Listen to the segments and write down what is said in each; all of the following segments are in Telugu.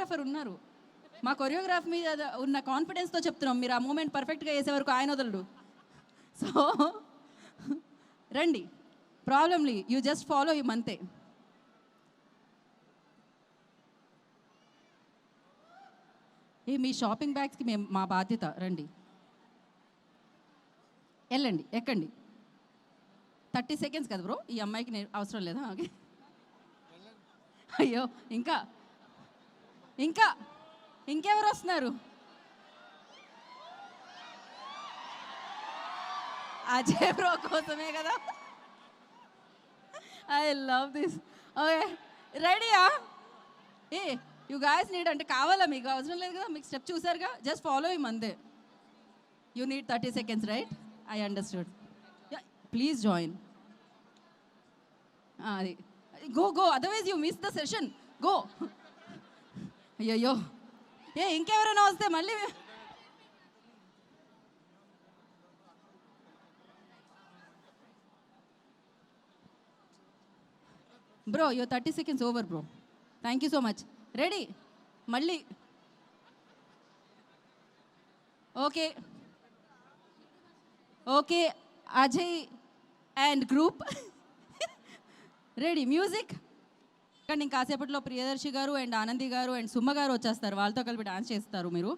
కొరియోగ్రాఫర్ ఉన్నారు. మా కొరియోగ్రాఫ్ మీద ఉన్న కాన్ఫిడెన్స్తో చెప్తున్నాం, మీరు ఆ మూమెంట్ పర్ఫెక్ట్గా వేసే వరకు ఆయన వదలడు. సో రండి, ప్రాబ్లంలీ యూ జస్ట్ ఫాలో హిమ్ అంతే. మీ షాపింగ్ బ్యాగ్స్కి మేము మా బాధ్యత. రండి, వెళ్ళండి, ఎక్కండి. 30 సెకండ్స్ కదా బ్రో, ఈ అమ్మాయికి అవసరం లేదా? ఓకే, అయ్యో ఇంకా ఇంకా ఇంకెవరు వస్తున్నారు? అజయ్ బ్రో కోసమే కదా. I love this. ఓకే, రెడీయా? యూ గాయస్ నీడ్ అంటే కావాలా? మీకు అవసరం లేదు కదా, మీకు స్టెప్ చూసారుగా, జస్ట్ ఫాలో హిమ్ అంతే. You need 30 seconds right? I understood. Please join. అది go go, otherwise you miss the session. Go. అయ్యయ్యో, ఇంకెవరైనా వస్తే మళ్ళీ bro you 30 seconds over bro. Thank you so much. Ready? మళ్ళీ okay okay, Ajay and group ready. Music. కానీ ఇంకాసేపట్లో ప్రియదర్శి గారు అండ్ ఆనంది గారు అండ్ సుమ్మ గారు వచ్చేస్తారు, వాళ్ళతో కలిపి డాన్స్ చేస్తారు మీరు.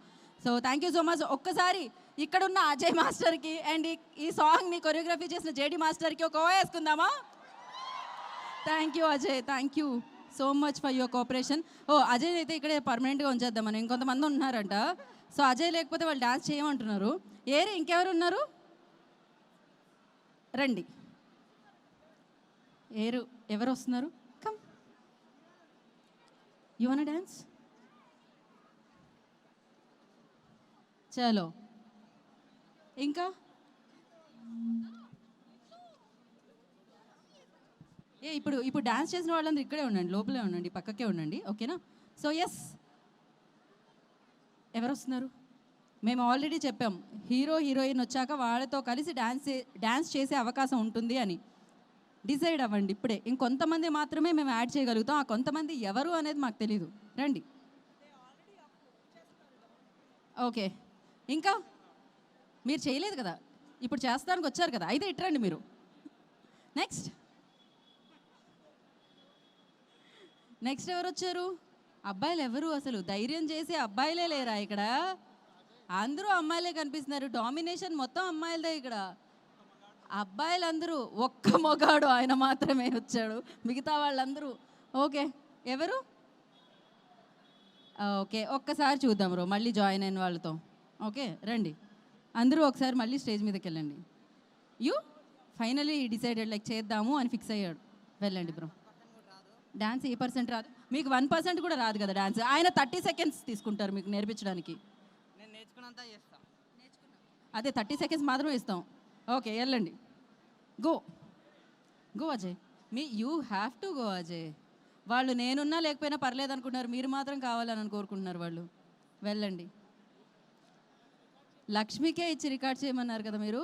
So thank you so much. ఒక్కసారి ఇక్కడున్న అజయ్ మాస్టర్కి అండ్ ఈ సాంగ్ని కొరియోగ్రఫీ చేసిన జేడి మాస్టర్కి ఒక ఓ వేసుకుందామా? Thank you Ajay, thank you so much for your cooperation. Ajay అయితే ఇక్కడే పర్మనెంట్గా ఉంచేద్దాం మనం, ఇంకొంతమంది ఉన్నారంట. సో అజయ్ లేకపోతే వాళ్ళు డాన్స్ చేయమంటున్నారు. ఇంకెవరు ఉన్నారు? రండి. ఎవరు వస్తున్నారు? Come, you want dance? చలో. ఇంకా ఇప్పుడు డాన్స్ చేసిన వాళ్ళందరూ ఇక్కడే ఉండండి, లోపలే ఉండండి, పక్కకే ఉండండి, ఓకేనా? సో ఎస్, ఎవరు వస్తున్నారు? మేము ఆల్రెడీ చెప్పాం, హీరో హీరోయిన్ వచ్చాక వాళ్ళతో కలిసి డాన్స్ చేసే అవకాశం ఉంటుంది అని. డిసైడ్ అవ్వండి ఇప్పుడే. ఇంకొంతమంది మాత్రమే మేము యాడ్ చేయగలుగుతాం, ఆ కొంతమంది ఎవరు అనేది మాకు తెలీదు. రండి. ఓకే, ఇంకా మీరు చేయలేదు కదా, ఇప్పుడు చేస్తానికి వచ్చారు కదా, అయితే ఇట్రండి మీరు. నెక్స్ట్ ఎవరు వచ్చారు? అబ్బాయిలు ఎవరు? అసలు ధైర్యం చేసి అబ్బాయిలే లేరా ఇక్కడ? అందరూ అమ్మాయిలే కనిపిస్తున్నారు, డామినేషన్ మొత్తం అమ్మాయిలదే ఇక్కడ. అబ్బాయిలందరూ, ఒక్క మొగాడు ఆయన మాత్రమే వచ్చాడు, మిగతా వాళ్ళందరూ. ఓకే, ఎవరు? ఓకే, ఒక్కసారి చూద్దాం బ్రో, మళ్ళీ జాయిన్ అయిన వాళ్ళతో. ఓకే రండి, అందరూ ఒకసారి మళ్ళీ స్టేజ్ మీదకి వెళ్ళండి. యూ ఫైనలీ డిసైడెడ్, లైక్ చేద్దాము అని ఫిక్స్ అయ్యాడు. వెళ్ళండి బ్రో. డాన్స్ ఏ పర్సెంట్ రాదు మీకు? 1% కూడా రాదు కదా డాన్స్. ఆయన 30 సెకండ్స్ తీసుకుంటారు మీకు నేర్పించడానికి. నేను నేర్చుకున్నంత చేస్తా. అదే 30 సెకండ్స్ మాత్రమే ఇస్తాం. ఓకే వెళ్ళండి. Go go Ajay, you have to go Ajay. వాళ్ళు నేనున్నా లేకపోయినా పర్లేదు అనుకుంటున్నారు, మీరు మాత్రం కావాలని కోరుకుంటున్నారు వాళ్ళు. వెళ్ళండి. లక్ష్మికే ఇచ్చి రికార్డ్ చేయమన్నారు కదా మీరు.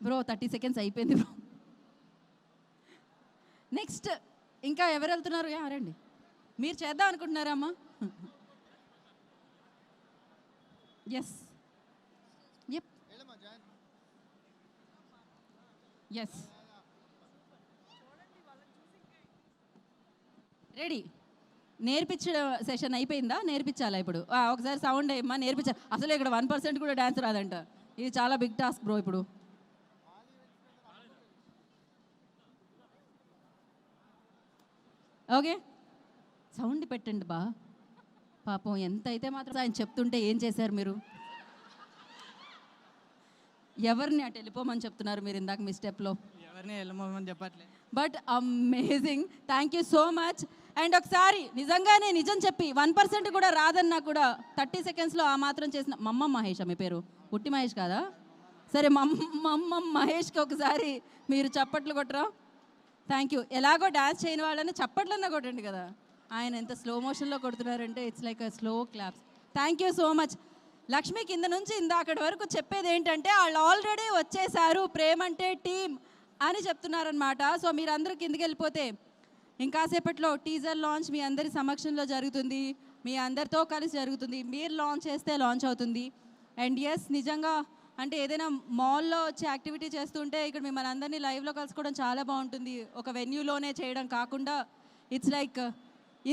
బ్రో 30 సెకండ్స్ అయిపోయింది బ్రో. నెక్స్ట్ ఇంకా ఎవరు వెళ్తున్నారు? రండి. మీరు చేద్దాం అనుకుంటున్నారా అమ్మా? Yes yes, ready. నేర్పించడం సెషన్ అయిపోయిందా? నేర్పించాలా ఇప్పుడు? ఒకసారి సౌండ్ అయ్యమ్మా, నేర్పించాలి. అసలు ఇక్కడ 1% కూడా డ్యాన్స్ రాదంట, ఇది చాలా బిగ్ టాస్క్ బ్రో. ఇప్పుడు ఓకే, సౌండ్ పెట్టండి బా. పాపం ఎంత అయితే మాత్రం ఆయన చెప్తుంటే ఏం చేశారు మీరు? ఎవరిని అటు వెళ్ళిపోమని చెప్తున్నారు మీరు ఇందాక మీ స్టెప్లో? ఎవరిని వెళ్ళమని చెప్పట్లేదు. But amazing, thank you so much. And ఒకసారి నిజంగానే నిజం చెప్పి 1% కూడా రాదన్నా కూడా 30 సెకండ్స్లో ఆ మాత్రం చేసిన మమ్మ మహేష్, మీ పేరు పుట్టి మహేష్ కాదా? సరే, మమ్మ మహేష్కి ఒకసారి మీరు చప్పట్లు కొట్టరా? Thank you. ఎలాగో డాన్స్ చేయని వాళ్ళని చప్పట్లన్నా కొట్టండి కదా. ఆయన ఎంత స్లో మోషన్లో కొడుతున్నారంటే it's like a slow claps. Thank you so much. Lakshmi కింద నుంచి ఇందాకటి వరకు చెప్పేది ఏంటంటే వాళ్ళు ఆల్రెడీ వచ్చేసారు ప్రేమంటే టీమ్ అని చెప్తున్నారనమాట. సో మీరందరూ కిందకి వెళ్ళిపోతే ఇంకాసేపట్లో టీజర్ లాంచ్ మీ అందరి సమక్షంలో జరుగుతుంది, మీ అందరితో కలిసి జరుగుతుంది. మీరు లాంచ్ చేస్తే లాంచ్ అవుతుంది. అండ్ ఎస్, నిజంగా అంటే ఏదైనా మాల్లో వచ్చి యాక్టివిటీ చేస్తుంటే ఇక్కడ మిమ్మల్ని అందరినీ లైవ్లో కలుసుకోవడం చాలా బాగుంటుంది. ఒక వెన్యూలోనే చేయడం కాకుండా ఇట్స్ లైక్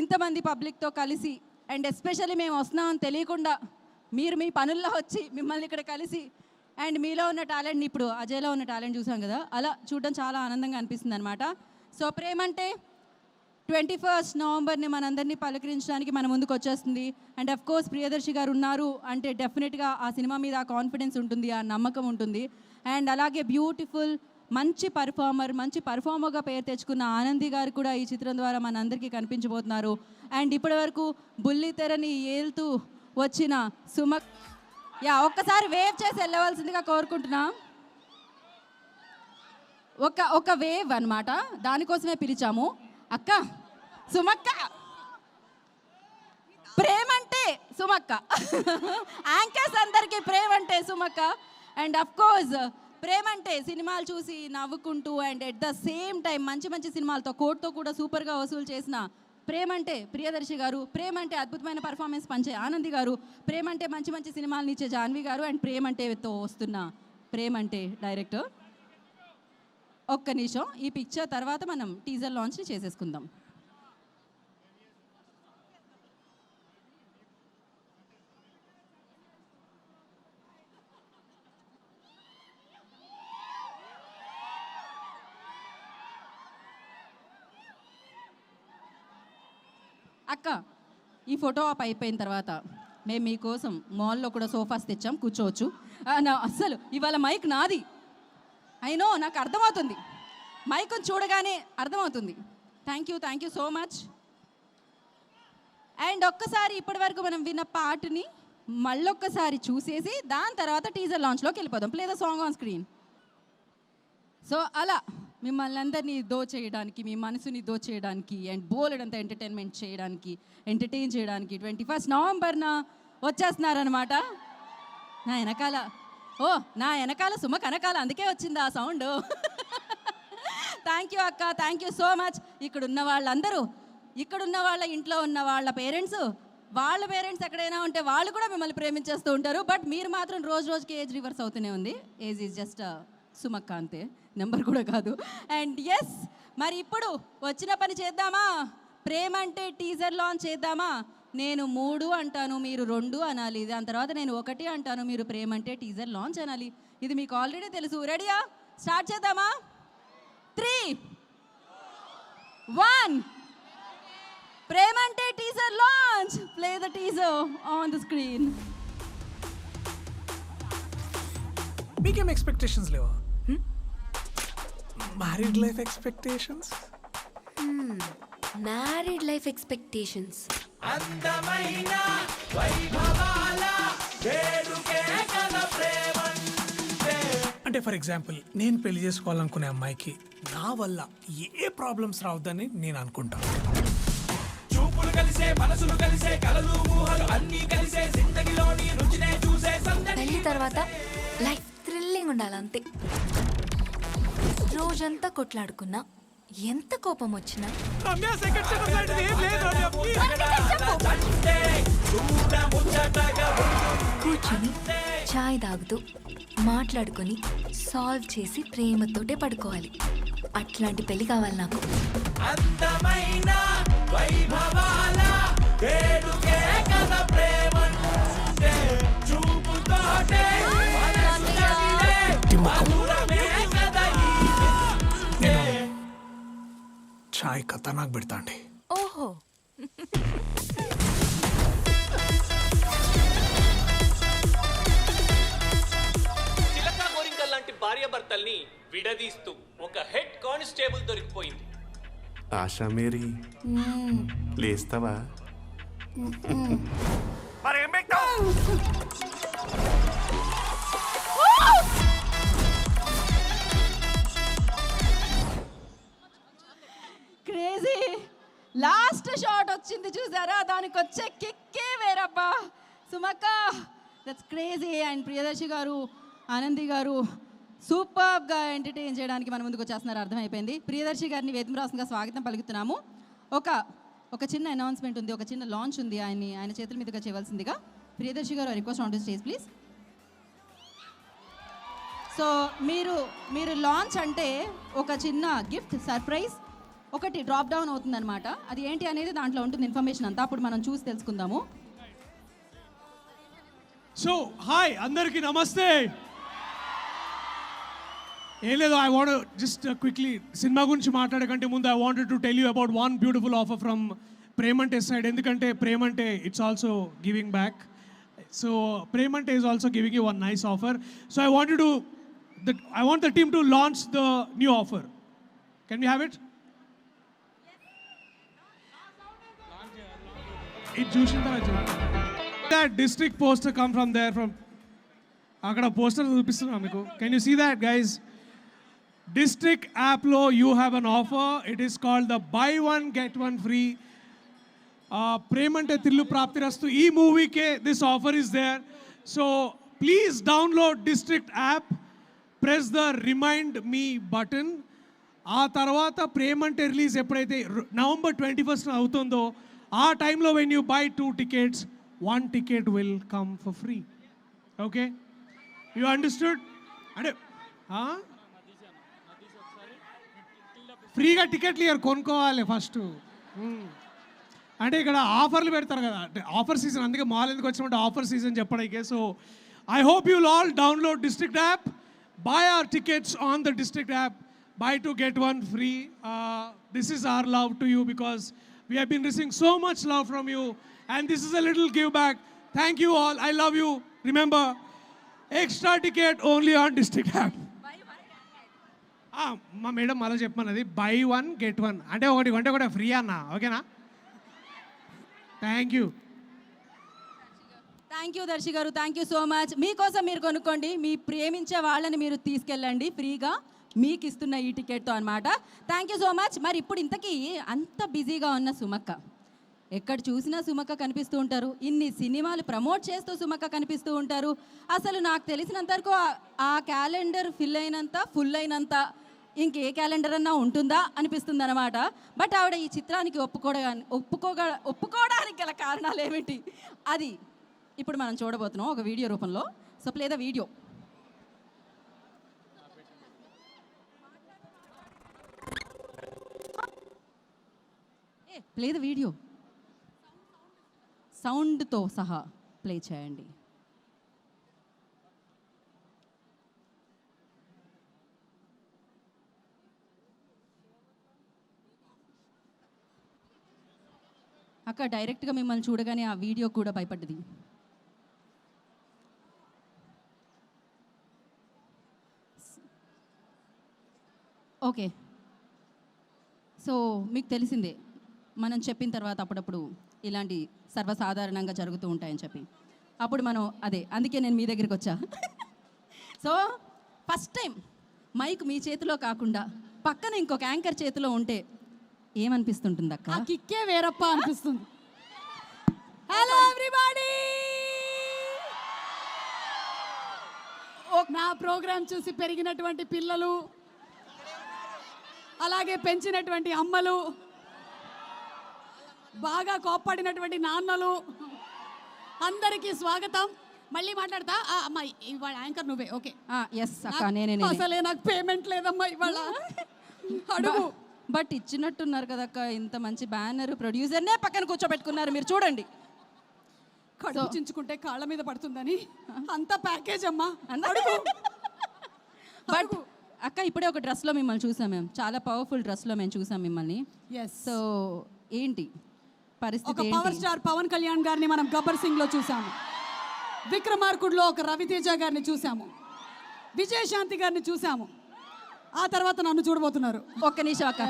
ఇంతమంది పబ్లిక్తో కలిసి, అండ్ ఎస్పెషల్లీ మేము వస్తున్నామని తెలియకుండా మీరు మీ పనుల్లో వచ్చి మిమ్మల్ని ఇక్కడ కలిసి, అండ్ మీలో ఉన్న టాలెంట్ని ఇప్పుడు అజయ్లో ఉన్న టాలెంట్ చూసాం కదా, అలా చూడడం చాలా ఆనందంగా అనిపిస్తుంది అనమాట. సో ప్రేమంటే 21 నవంబర్ని మనందరినీ పలకరించడానికి మన ముందుకు వచ్చేస్తుంది. అండ్ అఫ్ కోర్స్ ప్రియదర్శి గారు ఉన్నారు అంటే డెఫినెట్గా ఆ సినిమా మీద ఆ కాన్ఫిడెన్స్ ఉంటుంది, ఆ నమ్మకం ఉంటుంది. అండ్ అలాగే బ్యూటిఫుల్ మంచి పర్ఫార్మర్గా పేరు తెచ్చుకున్న ఆనంది గారు కూడా ఈ చిత్రం ద్వారా మనందరికీ కనిపించబోతున్నారు. అండ్ ఇప్పటి వరకు బుల్లి తెరని ఏల్తూ వచ్చిన ఒక్కసారి వేవ్ చేసి వెళ్ళవలసిందిగా కోరుకుంటున్నా. ఒక వేవ్ అన్నమాట, దానికోసమే పిలిచాము. అక్క సుమక్క, ప్రేమంటే సుమక్క, యాంకర్స్ అందరికీ ప్రేమంటే సుమక్క. అండ్ అఫ్ కోర్స్ ప్రేమంటే సినిమాలు చూసి నవ్వుకుంటూ and at the same time మంచి సినిమాలతో కోట్తో కూడా సూపర్గా వసూలు చేసిన ప్రేమంటే ప్రియదర్శి గారు, ప్రేమంటే అద్భుతమైన పర్ఫార్మెన్స్ పంచే ఆనంది గారు, ప్రేమంటే మంచి సినిమాలను ఇచ్చే జాన్వి గారు, అండ్ ప్రేమంటేతో వస్తున్న ప్రేమంటే డైరెక్టర్. ఒక్క నిమిషం, ఈ పిక్చర్ తర్వాత మనం టీజర్ లాంచ్ని చేసేసుకుందాం. అక్క, ఈ ఫోటో ఆప్ అయిపోయిన తర్వాత మేము మీకోసం మాల్లో కూడా సోఫాస్ తెచ్చాం, కూర్చోవచ్చు. అస్సలు ఇవాళ మైక్ నాది, అయినో నాకు అర్థమవుతుంది, మైక్ చూడగానే అర్థమవుతుంది. Thank you so much. And ఒక్కసారి ఇప్పటి వరకు మనం విన్న పాటని మళ్ళొక్కసారి చూసేసి దాని తర్వాత టీజర్ లాంచ్లోకి వెళ్ళిపోదాం. Play the song on screen. So అలా మిమ్మల్ని అందరినీ దోచేయడానికి, మీ మనసుని దోచేయడానికి అండ్ బోలెడంతా ఎంటర్టైన్ చేయడానికి 21 నవంబర్న వచ్చేస్తున్నారనమాట. నా వెనకాల సుమ కనకాల, అందుకే వచ్చింది ఆ సౌండ్. థ్యాంక్ యూ అక్క, థ్యాంక్ యూ సో మచ్. ఇక్కడున్న వాళ్ళందరూ, ఇక్కడున్న వాళ్ళ ఇంట్లో ఉన్న వాళ్ళ పేరెంట్స్ ఎక్కడైనా ఉంటే వాళ్ళు కూడా మిమ్మల్ని ప్రేమించేస్తూ ఉంటారు. బట్ మీరు మాత్రం రోజుకి ఏజ్ రివర్స్ అవుతూనే ఉంది. ఏజ్ ఈజ్ జస్ట్ సుమక్క అంతే, నెంబర్ కూడా కాదు. అండ్ ఎస్, మరి ఇప్పుడు వచ్చిన పని చేద్దామా? ప్రేమంటే టీజర్ లాంచ్ చేద్దామా? నేను 3 అంటాను, మీరు 2 అనాలి. దాని తర్వాత నేను 1 అంటాను, మీరు ప్రేమంటే టీజర్ లాంచ్ అనాలి. ఇది మీకు ఆల్రెడీ తెలుసు. రెడీయా? స్టార్ట్ చేద్దామా? 3, 1. ప్రేమంటే teaser launch. Play the teaser on the screen. మీకేం ఎక్స్పెక్టేషన్స్ లేవా? Married life expectations? Married life expectations. అందమైన వైభవాల వేడుకే కదా ప్రేమంటే. అంటే ఫర్ ఎగ్జాంపుల్, నేను పెళ్లి చేసుకోవాలనుకునే అమ్మాయికి నా వల్ల ఏ ప్రాబ్లమ్స్ రావద్దని నేను అనుకుంటాను. చూపులు కలిసే, మనసులు కలిసే, కలలు ఊహలు అన్నీ కలిసే, జిందగీలోని రుచినే చూసే సందడి. పెళ్లి తర్వాత లైఫ్ థ్రిల్లింగ్ ఉండాలి అంతే. రోజంతా కొట్లాడుకున్నా, ఎంత కోపం వచ్చినా కూర్చుని చాయ్ తాగుతూ మాట్లాడుకొని సాల్వ్ చేసి ప్రేమతోటే పడుకోవాలి. అట్లాంటి పెళ్లి కావాలి నాకు. అందమైన వైభవాల వేడుకే కదా ప్రేమంటే. చూపుతోటే చాయ్ ఖతర్నాక్ పెడతా అండి. ఓహో, చిలక గోరింకల్ లాంటి భార్యాభర్తల్ని విడదీస్తూ ఒక హెడ్ కానిస్టేబుల్ దొరికిపోయింది. ఆశా మేరీ, లేస్తావా? క్రేజీ లాస్ట్ షాట్ వచ్చింది చూసారా, దానికి వచ్చే కిక్కే వేరబ్బా. సుమక్క, that's crazy. And Priyadarshi garu, Anandi గారు సూపర్గా ఎంటర్టైన్ చేయడానికి మన ముందుకు వచ్చేస్తున్నారు అర్థమైపోయింది. ప్రియదర్శి గారిని వేదికరాసంగా స్వాగతం పలుకుతున్నాము. ఒక చిన్న అనౌన్స్మెంట్ ఉంది, ఒక చిన్న లాంచ్ ఉంది, ఆయన చేతుల మీదుగా చేయవలసిందిగా. ప్రియదర్శి గారు request on to stage please. So మీరు లాంచ్ అంటే ఒక చిన్న గిఫ్ట్ సర్ప్రైజ్ ఒకటి డ్రాప్ డౌన్ అవుతుందన్నమాట. అది ఏంటి అనేది దాంట్లో ఉంటుంది ఇన్ఫర్మేషన్ అంతా. అప్పుడు మనం చూసి తెలుసుకుందాము. సో హాయ్ అందరికీ నమస్తే. ఏం లేదు, I want just quickly cinema గురించి మాట్లాడకంటే ముందు I wanted to tell you about one beautiful offer from Premante side. ఎందుకంటే Premante it's also giving back. So Premante is also giving you one nice offer. So I want the team to launch the new offer. Can we have it? ఇది చూసిన తర్వాత that district poster come from there from అక్కడ పోస్టర్ చూపిస్తున్నా మీకు. Can you see that guys? District యాప్లో you have an offer. It is called the buy one get one free. Premante thrill ప్రాప్తిరస్తు ఈ మూవీకే this offer is there. So please download district app, press the remind me button. ఆ తర్వాత ప్రేమంటే రిలీజ్ ఎప్పుడైతే November 21st అవుతుందో ఆ టైంలో when you by 2 tickets, 1 ticket will come for free. Okay? You understood? అంటే ఫ్రీగా టికెట్లు ఇయర్ కొనుక్కోవాలి ఫస్ట్. అంటే ఇక్కడ ఆఫర్లు పెడతారు కదా, అంటే ఆఫర్ సీజన్, అందుకే మాల్ ఎందుకు వచ్చినట్టు ఆఫర్ సీజన్ చెప్పడానికి. So I hope you'll all download district app, buy our tickets on the district app, buy 2 get 1 free. This is our love to you because we have been receiving so much love from you and this is a little give back. Thank you all. I love you. Remember, extra ticket only on district app. మా మేడం అలా చెప్పమన్నది buy 1 get 1 అంటే ఒకటి కొంటే కూడా ఫ్రీ అన్న. ఓకేనా? Thank you. Thank you Darshi garu, thank you so much. మీకోసం మీరు కొనుక్కోండి, మీ ప్రేమించే వాళ్ళని మీరు తీసుకెళ్ళండి ఫ్రీగా మీకు ఇస్తున్న ఈ టికెట్తో అనమాట. Thank you so much. మరి ఇప్పుడు ఇంతకీ అంత బిజీగా ఉన్న సుమక్క, ఎక్కడ చూసినా సుమక్క కనిపిస్తూ ఉంటారు, ఇన్ని సినిమాలు ప్రమోట్ చేస్తూ సుమక్క కనిపిస్తూ ఉంటారు. అసలు నాకు తెలిసినంత వరకు ఆ క్యాలెండర్ ఫుల్ అయినంత ఇంకే క్యాలెండర్ అన్నా ఉంటుందా అనిపిస్తుంది అనమాట. బట్ ఆవిడ ఈ చిత్రానికి ఒప్పుకోవడానికి గల కారణాలు ఏమిటి అది ఇప్పుడు మనం చూడబోతున్నాం ఒక వీడియో రూపంలో. So play the video. Play the video సౌండ్తో సహా ప్లే చేయండి. అక్క డైరెక్ట్గా మిమ్మల్ని చూడగానే ఆ వీడియో కూడా భయపడ్డది. ఓకే, సో మీకు తెలిసిందే మనం చెప్పిన తర్వాత అప్పుడప్పుడు ఇలాంటి సర్వసాధారణంగా జరుగుతూ ఉంటాయని చెప్పి అప్పుడు మనం అందుకే నేను మీ దగ్గరికి వచ్చా. సో ఫస్ట్ టైం మైక్ మీ చేతిలో కాకుండా పక్కన ఇంకొక యాంకర్ చేతిలో ఉంటే ఏమనిపిస్తుంటుంది అక్క? కిక్కే వేరప్ప అనిపిస్తుంది. హలో ఎవ్రీబడి, నా ప్రోగ్రామ్ చూసి పెరిగినటువంటి పిల్లలు, అలాగే పెంచినటువంటి అమ్మలు, బాగా కోప్పడినటువంటి నాన్నలు, అందరికీ స్వాగతం. మళ్ళీ మాట్లాడతా అమ్మాయి, ఇవాళ యాంకర్ నువ్వే. ఓకే, ఎస్ అక్క, నేనే. అసలే నాకు పేమెంట్ లేదమ్మా ఇవాళ. అడుగు. బట్ ఇచ్చినట్టున్నారు కదక్క, ఇంత మంచి బ్యానర్, ప్రొడ్యూసర్నే పక్కన కూర్చోబెట్టుకున్నారు. మీరు చూడండి, కడుపు చించుకుంటే కాళ్ళ మీద పడుతుందని అంత ప్యాకేజ్ అమ్మా. బట్ అక్క ఇప్పుడే ఒక డ్రెస్లో మిమ్మల్ని చూసాం మేము, చాలా పవర్ఫుల్ డ్రెస్లో మేము చూసాం మిమ్మల్ని. సో ఏంటి పరిస్థితి? పవర్ స్టార్ పవన్ కళ్యాణ్ గారిని మనం గబ్బర్ సింగ్ లో చూసాము, విక్రమార్కుడులో ఒక రవితేజ గారిని చూసాము, విజయశాంతి గారిని చూసాము. ఆ తర్వాత నన్ను చూడబోతున్నారు. ఒక్క నిమిషం అక్క,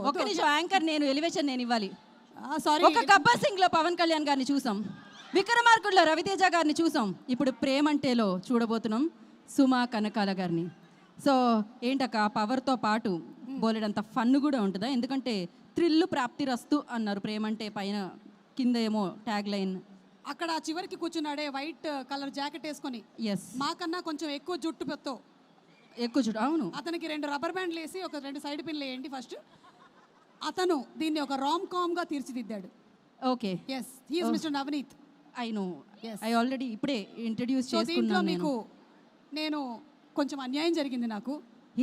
ఒక్క నిమిషం. యాంకర్ నేను, ఎలివేషన్ నేను ఇవ్వాలి. సారీ, ఒక గబ్బర్ సింగ్ లో పవన్ కళ్యాణ్ గారిని చూసాం, విక్రమార్కుడులో రవితేజ గారిని చూసాం, ఇప్పుడు ప్రేమంటేలో చూడబోతున్నాం సుమా కనకాల గారిని. సో ఏంటక్క, పవర్తో పాటు బోలెడంత ఫన్ కూడా ఉంటుందా? ఎందుకంటే థ్రిల్లు ప్రాప్తిరస్తు అన్నారు ప్రేమంటే పైన, కింద ఏమో ట్యాగ్ లైన్ అక్కడ చివరికి కూర్చున్నాడే వైట్ కలర్ జాకెట్ వేసుకొని ఎస్ మాకన్నా కొంచెం ఎక్కువ జుట్టుతో ఎక్కువ చూడు అవును అతనికి 2 రబ్బర్ బ్యాండ్లు వేసి ఒక 2 సైడ్ పిన్లు వేయండి ఫస్ట్. అతను దీన్ని ఒక రామ్ కామ్గా తీర్చిదిద్దాడు. Okay yes he's Mister Navneet. I know Yes. I already ఇప్పుడే ఇంట్రడ్యూస్ సో దీంట్లో చేసుకున్నాను మీకు నేను కొంచెం అన్యాయం జరిగింది నాకు.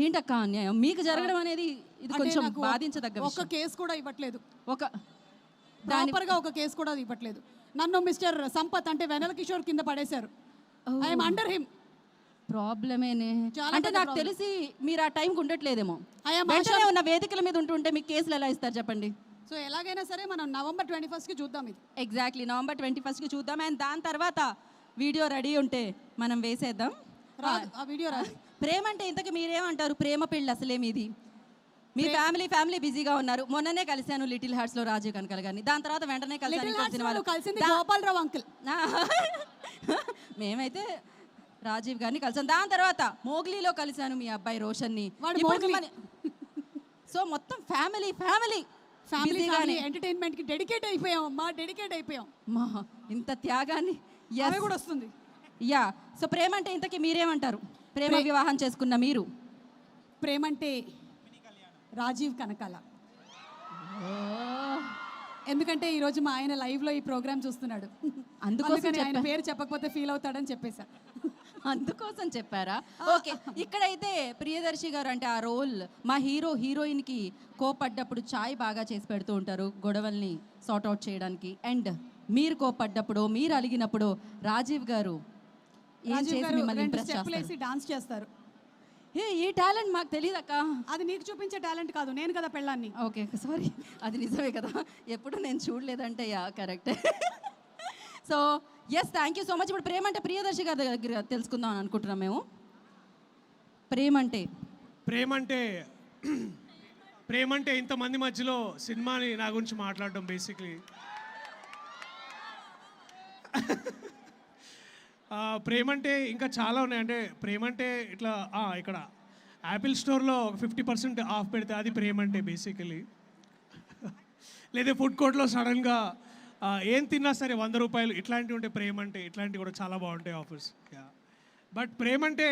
ఏంటక్క అన్యాయం మీకు జరగడం అనేది ఇది అంటే కొంచెం నాకు బాధించదగ్గ ఒక్క కేసు కూడా ఇవ్వట్లేదు, ఒక దాని ప్రాపర్గా ఒక కేసు కూడా ఇవ్వట్లేదు. నన్ను మిస్టర్ సంపత్ అంటే వెనల్ కిషోర్ కింద పడేశారు. I'm under him. ప్రాబ్లమేనే చాలా అంటే పెద్ద నాకు problem. తెలిసి మీరు ఆ టైంకి ఉండట్లేదేమో. I am వెంటనే Asha. ఉన్న వేదికల మీద ఉంటుంటే మీకు కేసులు ఎలా ఇస్తారు చెప్పండి. సో ఎలాగైనా సరే మనం November 21st చూద్దాం ఇది. ఎగ్జాక్ట్లీ November 21st చూద్దాం. అండ్ దాని తర్వాత వీడియో రెడీ ఉంటే మనం వేసేద్దాం. రాదు ఆ వీడియో రాదు. ప్రేమ అంటే ఇంతకు మీరేమంటారు? ప్రేమ పెళ్ళి అసలే మీది. మీ ఫ్యామిలీ బిజీగా ఉన్నారు. మొన్ననే కలిశాను లిటిల్ హార్ట్స్ లో రాజీవ్ కనకాల గారిని. దాని తర్వాత వెంటనే లిటిల్ కలిసాను హార్ట్స్ సినిమాలో లో కలిసింది గోపాలరావు అంకుల్. మేమైతే రాజీవ్ గారిని కలిసాను. దాని తర్వాత మోగ్లీలో కలిశాను మీ అబ్బాయి రోషన్ని. వాడు ఇప్పుడు మోగ్లీ. మిమ్మల్ని- సో మొత్తం ఫ్యామిలీ ఫ్యామిలీ బిజీగానే. ఎంటర్టైన్మెంట్ కి డెడికేట్ అయిపోయాం అమ్మా, డెడికేట్ అయిపోయాం. మా ఇంత త్యాగాన్ని yes. అవి కూడా వస్తుంది. యా సో ప్రేమ అంటే ఇంతకీ మీరేమంటారు? ప్రేమ వివాహం చేసుకున్న మీరు ప్రేమంటే రాజీవ్ కనకాల. ఎందుకంటే ఈరోజు మా ఆయన లైవ్లో ఈ ప్రోగ్రామ్ చూస్తున్నాడు. అందుకోసం అందుకని ఆయన చెప్పా. పేరు చెప్పకపోతే ఫీల్ అవుతాడని చెప్పేశా. అందుకోసం చెప్పారా? ఓకే ఇక్కడైతే ప్రియదర్శి గారు అంటే ఆ రోల్ మా హీరోయిన్కి కోపడ్డప్పుడు చాయ్ బాగా చేసి పెడుతూ ఉంటారు గొడవల్ని సార్ట్ అవుట్ చేయడానికి. అండ్ మీరు కోపడ్డప్పుడు మీరు అలిగినప్పుడు రాజీవ్ గారు ఏం రాజీవ్ చేసి గారు మిమ్మల్ని 2 ఇంప్రెస్ స్టెప్పులు చేస్తారు? వేసి డాన్స్ చేస్తారు. ఈ టాలెంట్ మాకు తెలియదక్క. అది నీకు చూపించే టాలెంట్ కాదు, నేను కదా పెళ్ళాన్ని. ఓకే సారీ అది నిజమే కదా, ఎప్పుడు నేను చూడలేదంటే yeah correct. So yes thank you so much. ఇప్పుడు ప్రేమ అంటే ప్రియదర్శి గారి దగ్గర తెలుసుకుందాం అని అనుకుంటున్నాం మేము. ప్రేమ అంటే ఇంతమంది మధ్యలో సినిమాని నా గురించి మాట్లాడడం బేసిక్లీ. ప్రేమ అంటే ఇంకా చాలా ఉన్నాయి. అంటే ప్రేమ అంటే ఇట్లా ఇక్కడ యాపిల్ స్టోర్లో 50% ఆఫ్ పెడితే అది ప్రేమ అంటే బేసికలీ. లేదా ఫుడ్ కోర్ట్లో సడన్గా ఏం తిన్నా సరే 100 రూపాయలు ఇట్లాంటివి ఉంటే ప్రేమ అంటే. ఇట్లాంటివి కూడా చాలా బాగుంటాయి ఆఫర్స్. బట్ ప్రేమ అంటే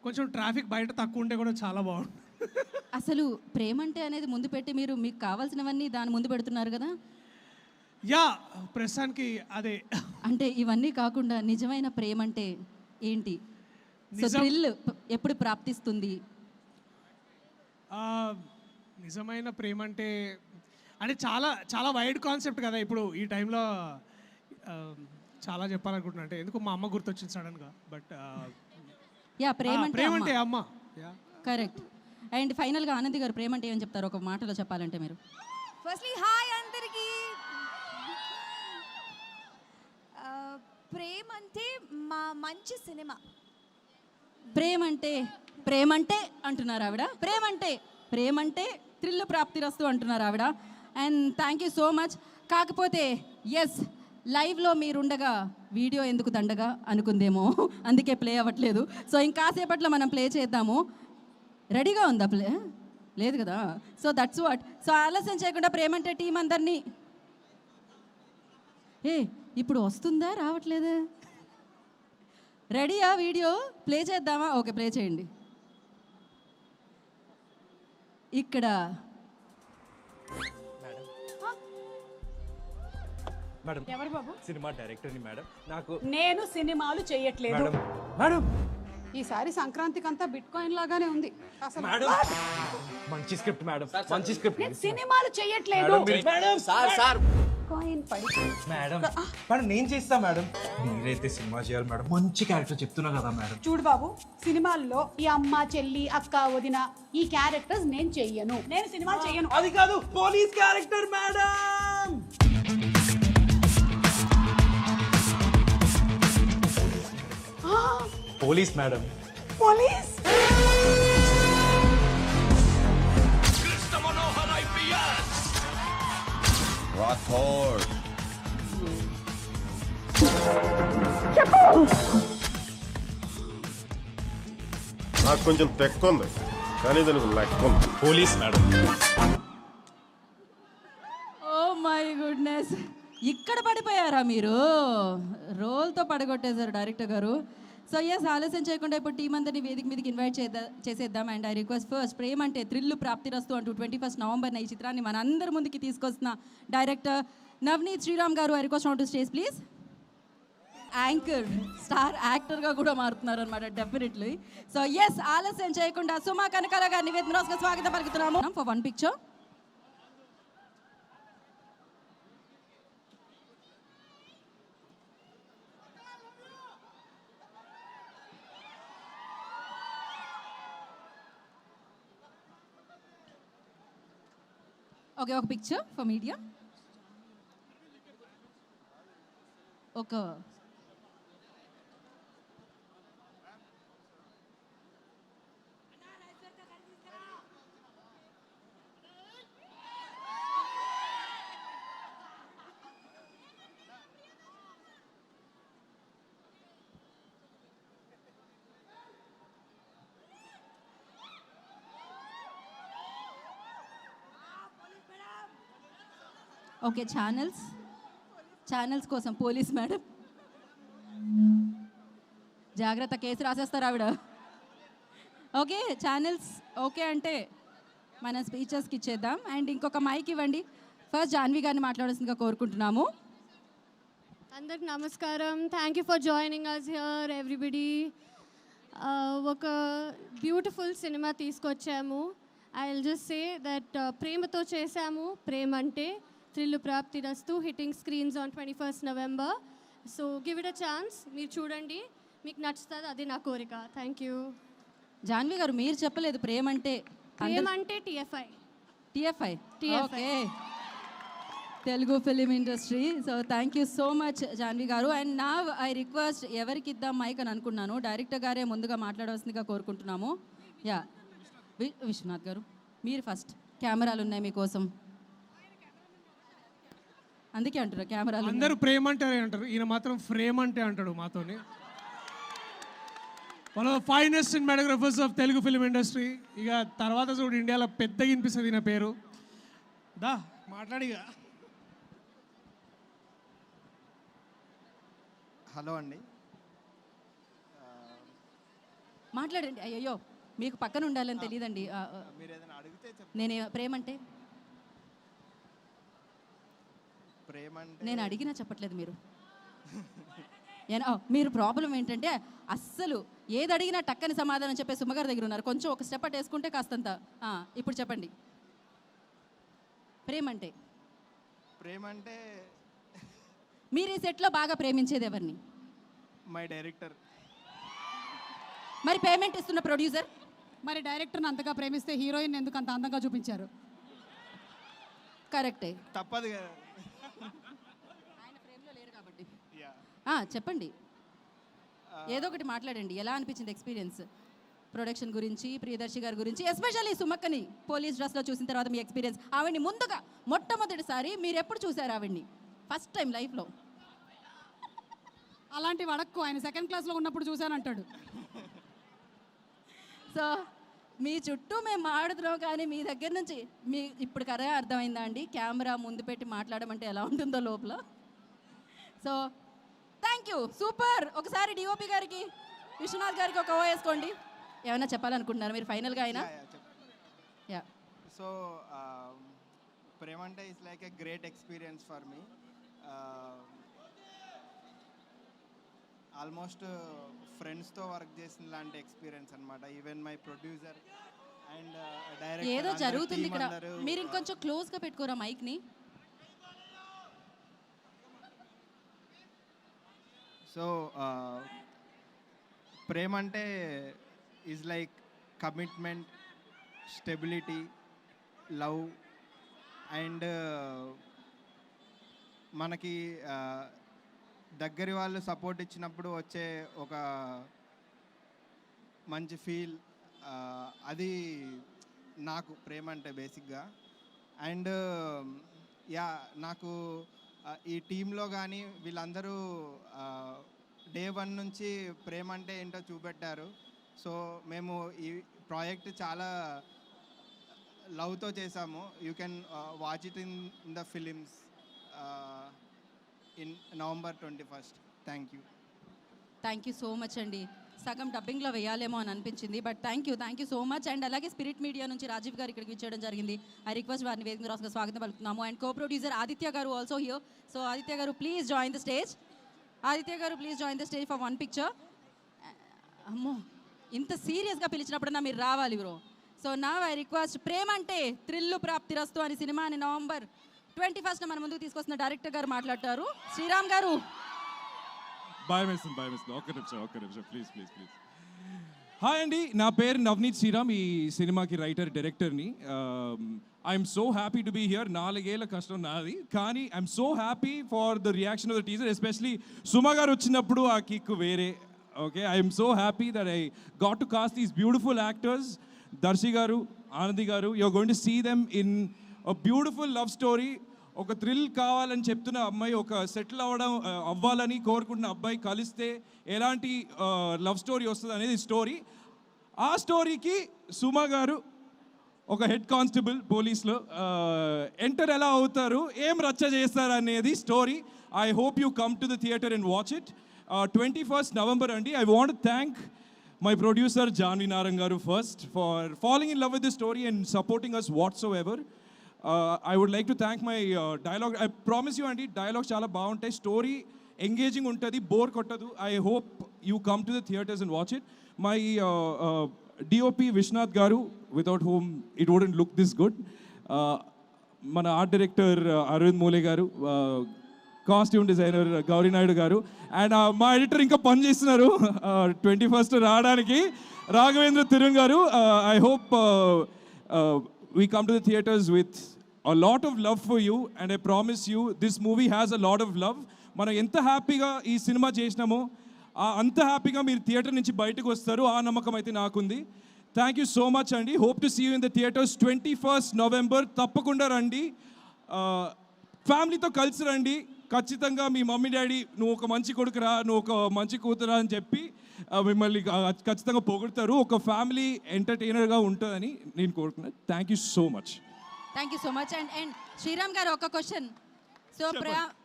కొంచెం ట్రాఫిక్ బయట తక్కువ ఉంటే కూడా చాలా బాగుంటుంది. అసలు ప్రేమ అంటే అనేది ముందు పెట్టి మీరు మీకు కావాల్సినవన్నీ దాని ముందు పెడుతున్నారు కదా. యా ప్రస్తుతానికి అదే. అంటే ఇవన్నీ కాకుండా నిజమైన ప్రేమ అంటే ఏంటి? సో థ్రిల్ ఎప్పుడు ప్రాప్తిస్తుంది? నిజమైన ప్రేమ అంటే చాలా చాలా వైడ్ కాన్సెప్ట్ కదా. ఇప్పుడు ఈ టైంలో చాలా చెప్పాలనుకుంటున్నా. అంటే ఎందుకు మా అమ్మ గుర్తొచ్చింది సడన్గా. బట్ యా ప్రేమ అంటే అమ్మ. కరెక్ట్. అండ్ ఫైనల్గా ఆనంద్ గారు ప్రేమ అంటే ఏమని చెప్తారు ఒక మాటలో చెప్పాలంటే మీరు? ఫస్ట్లీ హాయ్ అందరికీ. ప్రేమ అంటే మా మంచి సినిమా. ప్రేమంటే అంటున్నారు ఆవిడ. ప్రేమంటే థ్రిల్ ప్రాప్తిరస్తు అంటున్నారు ఆవిడ. And thank you so much. కాకపోతే ఎస్ లైవ్లో మీరుండగా వీడియో ఎందుకు దండగా అనుకుందేమో, అందుకే ప్లే అవ్వట్లేదు. సో ఇంకాసేపట్లో మనం ప్లే చేద్దాము. రెడీగా ఉందా ప్లే? లేదు కదా. So that's what. సో ఆలస్యం చేయకుండా ప్రేమంటే టీం అందరినీ ఇప్పుడు వస్తుందా రావట్లేదా? రెడీయా? వీడియో ప్లే చేద్దామా? ఓకే ప్లే చేయండి. ఇక్కడ మేడం ఎవరు బాబు? సినిమా డైరెక్టర్ని మేడం. నాకు నేను సినిమాలు చేయట్లేదు. మేడం మేడం ఈసారి సంక్రాంతికి అంతా బిట్ కాయిన్ లాగానే ఉంది. అసలు మేడం మంచి స్క్రిప్ట్ మేడం, మంచి స్క్రిప్ట్. నేను సినిమాలు చేయట్లేదు. మేడం సార్ కాయిన్ పడి మేడం మేడం నేను చేస్తా మేడం. మీరైతే సినిమా చేయాలి మేడం. మంచి క్యారెక్టర్ చెప్తున్నా కదా మేడం. చూడు బాబు, సినిమాల్లో ఈ అమ్మ చెల్లి అక్క వదిన ఈ క్యారెక్టర్స్ నేను చెయ్యను. నేను సినిమాలు చెయ్యను. అది కాదు police character madam. Police madam. Police నాకు కొంచెం తెక్క ఉంది కానీ దానికి లెక్క ఉంది. Police madam. Oh my goodness. ఇక్కడ పడిపోయారా మీరు? రోల్తో పడగొట్టేశారు డైరెక్టర్ గారు. సో ఎస్, ఆలస్యం చేయకుండా ఇప్పుడు టీం అందరినీ వేదిక మీదకి ఇన్వైట్ చేసేద్దాం. And I request first Premante thrill ప్రాప్తిరస్తు అంటూ 21 నవంబర్న ఈ చిత్రాన్ని మన అందరి ముందుకి తీసుకొస్తున్న డైరెక్టర్ నవనీత్ శ్రీరామ్ గారు. I request on to stage please. Anchor star యాక్టర్గా కూడా మారుతున్నారు అనమాట డెఫినెట్లీ. సో ఎస్, ఆలస్యం చేయకుండా సుమా కనకాల గారిని వేదిక స్వాగతం పలుకుతున్నాము ఫర్ వన్ పిక్చర్. ఓకే, ఒక పిక్చర్ ఫర్ మీడియా. ఒక ఓకే, ఛానల్స్ కోసం పోలీస్ మేడం జాగ్రత్త, కేసు రాసేస్తారు ఆవిడ. ఓకే ఛానల్స్ ఓకే అంటే మన స్పీచెస్కి ఇచ్చేద్దాం. అండ్ ఇంకొక మైక్ ఇవ్వండి. ఫస్ట్ జాన్వి గారిని మాట్లాడాల్సిందిగా కోరుకుంటున్నాము. అందరికి నమస్కారం. Thank you for joining us here everybody. ఒక బ్యూటిఫుల్ సినిమా తీసుకొచ్చాము. I will just say that ప్రేమతో చేశాము. ప్రేమ అంటే థ్రిల్లు ప్రాప్తిరస్తు, hitting screens on 21 November. So give it a chance. మీరు చూడండి, మీకు నచ్చుతుంది, అది నా కోరిక. Thank you. జాన్వి గారు మీరు చెప్పలేదు ప్రేమ అంటే. ప్రేమ అంటే TFI. Okay, Telugu film industry. So thank you so much Janhvi garu. And నా ఐ రిక్వెస్ట్ ఎవరికి ఇద్దాం మైక్ అని అనుకున్నాను, డైరెక్టర్ గారే ముందుగా మాట్లాడవలసిందిగా కోరుకుంటున్నాము. యా, విశ్వనాథ్ గారు మీరు ఫస్ట్. కెమెరాలు ఉన్నాయి మీకోసం, అందుకే అంటారు కెమెరాలు. అందరూ ప్రేమ అంటే అంటారు, ఈయన మాత్రం ఫ్రేమ్ అంటే అంటాడు మాతోని. One of the finest cinematographers of Telugu film industry. ఇక తర్వాత చూడు ఇండియాలో పెద్దగా వినిపిస్తుంది ఈయన పేరు. దా మాట్లాడిగా. హలో అండి. మాట్లాడండి. అయ్యో మీకు పక్కన ఉండాలని తెలియదండి. మీరు ఏదైనా అడిగితే నేను ప్రేమ అంటే నేను అడిగినా చెప్పట్లేదు మీరు. మీరు ప్రాబ్లం ఏంటంటే అస్సలు ఏది అడిగినా టక్కని సమాధానం చెప్పే సుమ్మగారి దగ్గర ఉన్నారు. కొంచెం ఒక స్టెప్ అట్ వేసుకుంటే కాస్తంత. ఇప్పుడు చెప్పండి, ప్రేమ అంటే మీరు ఈ సెట్లో బాగా ప్రేమించేది ఎవరిని? My director. మరి పేమెంట్ ఇస్తున్న ప్రొడ్యూసర్? మరి డైరెక్టర్ని అంతగా ప్రేమిస్తే హీరోయిన్ ఎందుకు అంత అందంగా చూపించారు? కరెక్టే, తప్పదు కదా. ఆయన ఫ్రేమ్లో లేరు కాబట్టి. చెప్పండి, ఏదో ఒకటి మాట్లాడండి. ఎలా అనిపించింది ఎక్స్పీరియన్స్? ప్రొడక్షన్ గురించి, ప్రియదర్శి గారి గురించి, ఎస్పెషల్లీ సుమక్కని పోలీస్ డ్రెస్లో చూసిన తర్వాత మీ ఎక్స్పీరియన్స్. ఆవిడ్ని ముందుగా మొట్టమొదటిసారి మీరు ఎప్పుడు చూసారు ఆవిడ్ని? ఫస్ట్ టైం లైఫ్లో? అలాంటి వడక్కు ఆయన సెకండ్ క్లాస్లో ఉన్నప్పుడు చూశానంటాడు. సో మీ చుట్టూ మేము మాడుతున్నాం, కానీ మీ దగ్గర నుంచి మీ ఇప్పుడు కరే అర్థమైందా అండి కెమెరా ముందు పెట్టి మాట్లాడమంటే ఎలా ఉంటుందో లోపల? So thank you, super. ఒకసారి డిఓపి గారికి, విశ్వనాథ్ గారికి ఒక ఓ వేసుకోండి. ఏమైనా చెప్పాలనుకుంటున్నారు మీరు ఫైనల్గా? అయినా యా. సో ప్రేమ అంటే it's like a great experience for me. Almost ఫ్రెండ్స్తో వర్క్ చేసిన లాంటి ఎక్స్పీరియన్స్ అనమాట. Even my producer and director. ఏదో జరుగుతుంది ఇక్కడ, మీరు ఇంకొంచెం క్లోజ్గా పెట్టుకోరా మైక్ని. సో ప్రేమ అంటే is like commitment, stability, love and మనకి దగ్గరి వాళ్ళు సపోర్ట్ ఇచ్చినప్పుడు వచ్చే ఒక మంచి ఫీల్, అది నాకు ప్రేమ అంటే బేసిక్గా. అండ్ యా, నాకు ఈ టీంలో కానీ వీళ్ళందరూ డే 1 నుంచి ప్రేమ అంటే ఏంటో చూపెట్టారు. సో మేము ఈ ప్రాజెక్ట్ చాలా లవ్తో చేసాము. You can watch it in the films. In November 21st. Thank you. Thank you so much అండి. సగం డబ్బింగ్లో వేయాలేమో అని అనిపించింది, but thank you so much. And అలాగే స్పిరిట్ మీడియా నుంచి రాజీవ్ గారు ఇక్కడికి ఇచ్చేయడం జరిగింది. ఐ రిక్వెస్ట్ వారిని వేదిక రాసుగా స్వాగతం పలుకుతున్నాము. And co producer Aditya garu also here. So Aditya garu please join the stage. Aditya garu please join the stage for one picture. అమ్మో, ఇంత సీరియస్గా పిలిచినప్పుడన్నా మీరు రావాలి బ్రో. సో నా I request Premante thrill ప్రాప్తిరస్తు అని సినిమాని నవంబర్ 21st మన ముందుకు తీసుకొస్తున్న డైరెక్టర్ గారు మాట్లాడతారు. శ్రీరామ్ గారు. భయమేస్తుంది ఒక్క నిమిషం ప్లీజ్. హాయ్ అండి, నా పేరు నవనీత్ శ్రీరామ్, ఈ సినిమాకి రైటర్ డైరెక్టర్ని. I'm so happy to be here. 4 ఏళ్ళ కష్టం నాది, కానీ I'm so happy for the reaction of the teaser. Especially Suma garu వచ్చినప్పుడు ఆ కిక్ వేరే. Okay, I'm so happy that I got to cast these beautiful actors. Darshi garu, Anandi garu, you're going to see them in a beautiful love story. ఒక థ్రిల్ కావాలని చెప్తున్న అమ్మాయి, ఒక సెటిల్ అవ్వాలని కోరుకుంటున్న అబ్బాయి కలిస్తే ఎలాంటి లవ్ స్టోరీ వస్తుంది అనేది స్టోరీ. ఆ స్టోరీకి సుమ గారు ఒక హెడ్ కానిస్టేబుల్ పోలీస్లో ఎంటర్ ఎలా అవుతారు, ఏం రచ్చ చేస్తారు అనేది story. I hope you come to the theatre and watch it. 21st November అండి. I want thank my producer Janvi Narang garu first for falling in love with this story and supporting us whatsoever. I would like to thank my dialogue. I promise you Andy, dialogue chala baaguntayi, story engaging untadi, bore kottadu. I hope you come to the theaters and watch it. My DOP Vishnath garu, without whom it wouldn't look this good. Mana art director Arvind Mole garu, costume designer Gauri Naidu గారు, అండ్ మా ఎడిటర్ ఇంకా పని చేస్తున్నారు 21st రావడానికి, రాఘవేంద్ర తిరుంగ్ గారు. I hope we come to the theatres with a lot of love for you, and I promise you this movie has a lot of love. మనం ఎంత హ్యాపీగా ఈ సినిమా చేసినామో అంత హ్యాపీగా మీరు థియేటర్ నుంచి బయటకు వస్తారు, ఆ నమ్మకం అయితే నాకుంది. థ్యాంక్ యూ సో మచ్ అండి. Hope to see you in the theatres 21st November. తప్పకుండా రండి, ఫ్యామిలీతో కలిసి రండి. ఖచ్చితంగా మీ మమ్మీ డాడీ నువ్వు ఒక మంచి కొడుకురా, నువ్వు ఒక మంచి కూతురా అని చెప్పి మిమ్మల్ని ఖచ్చితంగా పొగుడతారు. ఒక ఫ్యామిలీ ఎంటర్టైనర్గా ఉంటుందని నేను కోరుకున్నాను. Thank you so much. Thank you so much. And Sriram garu ఒక క్వశ్చన్. సో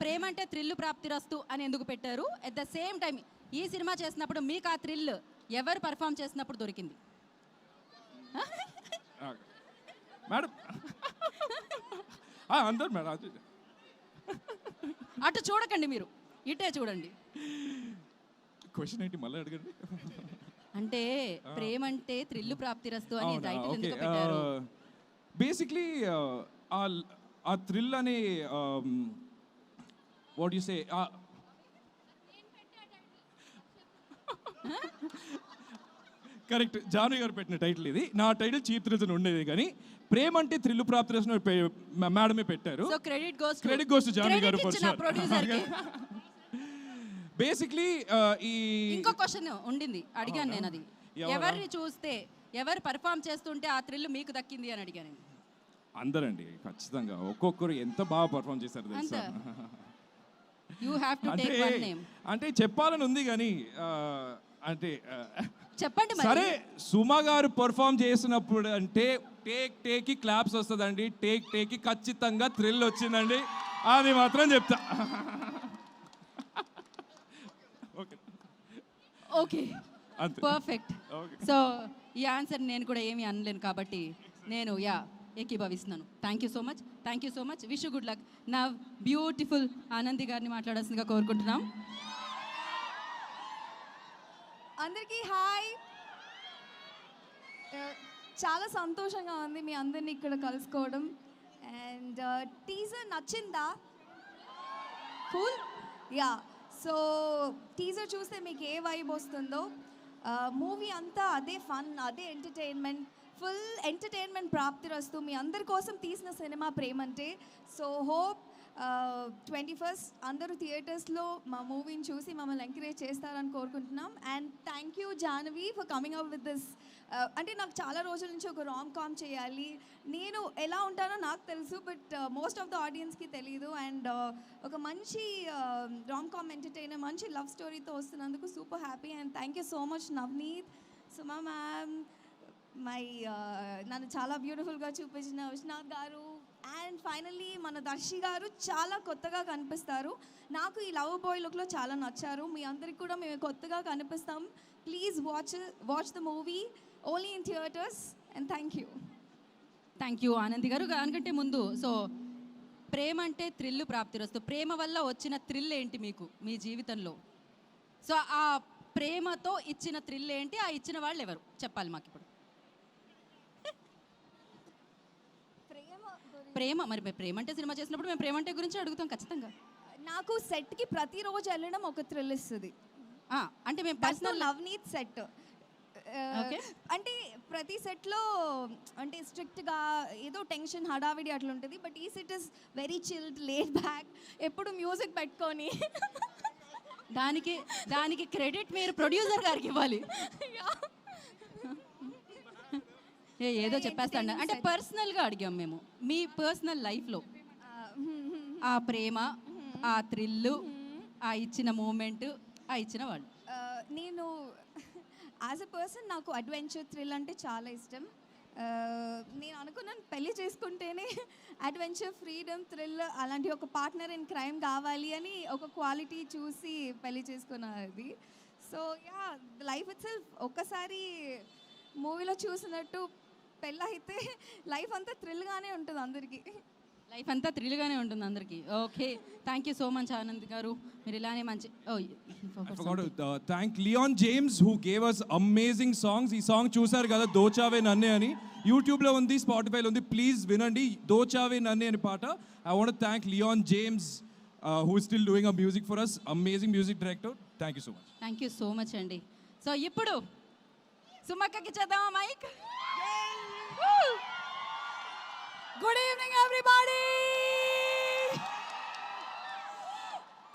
ప్రేమ అంటే థ్రిల్ ప్రాప్తిరస్తు అని ఎందుకు పెట్టారు? అట్ ద సేమ్ టైం ఈ సినిమా చేసినప్పుడు మీకు ఆ థ్రిల్ ఎవరు పర్ఫామ్ చేసినప్పుడు దొరికింది? మేడం అందరు మేడం అటు చూడకండి, మీరు ఇటే చూడండి. క్వశ్చన్ ఏంటి మళ్ళీ అడగండి. అంటే ప్రేమ అంటే థ్రిల్ ప్రాప్తిరస్తు అని టైటిల్ ఎందుకు పెట్టారు? బేసిక్లీ ఆ థ్రిల్ అనే what you say, correct, Janhvi garu పెట్టిన టైటిల్ ఇది. నా టైటిల్ చీప్ థ్రిల్స్ అని ఉండేది, కానీ ప్రేమ అంటే థ్రిల్ ప్రాప్తిరస్తు మేడమే పెట్టారు. So credit goes to Janhvi garu for sure. Basically ఈ ఇంకో క్వశ్చన్ ఉండింది, అడిగాను నేను. అది ఎవరిని చూస్తే, ఎవరు పర్ఫామ్ చేస్తుంటే ఆ థ్రిల్ మీకు దక్కింది అని అడిగాను. అందరండి, ఖచ్చితంగా ఒక్కొక్కరు ఎంత బాగా పర్ఫామ్ చేశారు తెలుసా. అంటే చెప్పాలని ఉంది కానీ అంటే చెప్పండి సరే. సుమ గారు పర్ఫామ్ చేసినప్పుడు అంటే టేక్ కి క్లాప్స్ వస్తుందండి, టేక్ కి ఖచ్చితంగా థ్రిల్ వచ్చిందండి, అది మాత్రం చెప్తా. Okay, perfect. సో ఈ ఆన్సర్ నేను కూడా ఏమీ అనలేను కాబట్టి నేను ఏకీభవిస్తున్నాను. Thank you so much. Wish good luck. నా బ్యూటిఫుల్ ఆనంది గారిని మాట్లాడాల్సిందిగా కోరుకుంటున్నాం. అందరికీ హాయ్. చాలా సంతోషంగా ఉంది మీ అందరినీ ఇక్కడ కలుసుకోవడం. అండ్ టీజర్ నచ్చిందా? కూల్. యా, సో టీజర్ చూస్తే మీకు ఏ వైబ్ వస్తుందో, మూవీ అంతా అదే ఫన్, అదే ఎంటర్టైన్మెంట్, ఫుల్ ఎంటర్టైన్మెంట్ ప్రాప్తిరస్తు. మీ అందరి కోసం తీసిన సినిమా ప్రేమంటే. సో హోప్ 21st అందరూ థియేటర్స్లో మా మూవీని చూసి మమ్మల్ని ఎంకరేజ్ చేస్తారని కోరుకుంటున్నాం. And thank you Jahnavi for coming up with this. అంటే నాకు చాలా రోజుల నుంచి ఒక రామ్ కామ్ చేయాలి, నేను ఎలా ఉంటానో నాకు తెలుసు, బట్ మోస్ట్ ఆఫ్ ద ఆడియన్స్కి తెలియదు. అండ్ ఒక మంచి రామ్ కామ్ ఎంటర్టైనర్, మంచి లవ్ స్టోరీతో వస్తున్నందుకు super happy. And thank you so much Navneet, Suma ma'am, నన్ను చాలా బ్యూటిఫుల్గా చూపించిన విశ్వనాథ్ గారు, అండ్ ఫైనల్లీ మన దర్శి గారు చాలా కొత్తగా కనిపిస్తారు. నాకు ఈ లవ్ బాయ్ లుక్లో చాలా నచ్చారు. మీ అందరికి కూడా మేము కొత్తగా కనిపిస్తాం. Please watch the movie only in theatres and thank you Anandi garu. దానికంటే ముందు సో ప్రేమ అంటే థ్రిల్ ప్రాప్తిరస్తు. ప్రేమ వల్ల వచ్చిన థ్రిల్ ఏంటి మీకు మీ జీవితంలో? సో ఆ ప్రేమతో ఇచ్చిన థ్రిల్ ఏంటి, ఆ ఇచ్చిన వాళ్ళు ఎవరు చెప్పాలి మాకు ఇప్పుడు. ప్రేమ మరి ప్రేమ అంటే సినిమా చేసినప్పుడు మేము ప్రేమ అంటే గురించి అడుగుతాం ఖచ్చితంగా. నాకు సెట్కి ప్రతిరోజు వెళ్ళడం ఒక థ్రిల్ ఇస్తుంది. అంటే మేము పర్సనల్ నవనీత్ సెట్ అంటే ప్రతి సెట్లో అంటే స్ట్రిక్ట్గా ఏదో టెన్షన్ హడావిడి అట్లా ఉంటుంది. బట్ ఈ set is very chilled laid back, ఎప్పుడు మ్యూజిక్ పెట్టుకొని. దానికి క్రెడిట్ మీరు ప్రొడ్యూసర్ గారికి ఇవ్వాలి. ఏదో చెప్పేస్తాండ అంటే పర్సనల్గా అడిగాం మేము మీ పర్సనల్ లైఫ్లో ఆ ప్రేమ, ఆ థ్రిల్లు, ఆ ఇచ్చిన మూమెంట్, ఆ ఇచ్చిన వాళ్ళు. నేను యాజ్ ఎ పర్సన్ నాకు అడ్వెంచర్ థ్రిల్ అంటే చాలా ఇష్టం. నేను అనుకున్నాను పెళ్ళి చేసుకుంటేనే అడ్వెంచర్, ఫ్రీడమ్, థ్రిల్ అలాంటి ఒక పార్ట్నర్ ఇన్ క్రైమ్ కావాలి అని ఒక క్వాలిటీ చూసి పెళ్ళి చేసుకున్నది. So yeah, life it self ఒక్కసారి మూవీలో చూసినట్టు పెళ్ళైతే లైఫ్ అంతా థ్రిల్గానే ఉంటుంది అందరికీ. లైఫ్ అంతా థ్రిల్గానే ఉంటుంది అందరికీ. Okay, thank you so much Anand garu. మీరు ఇలానే మంచి thank Leon James who gave us amazing songs. ఈ సాంగ్ చూసారు కదా, దోచావే నన్నే అని. యూట్యూబ్లో ఉంది, స్పాటిఫైలో ఉంది, ప్లీజ్ వినండి. దోచావే నన్నే అని పాట. I want thank Leon James who is still doing a music for us. Amazing music director. Thank you so much. Thank you so much అండి. సో ఇప్పుడు సుమక్కకి చేద్దామా మైక్? Good evening everybody.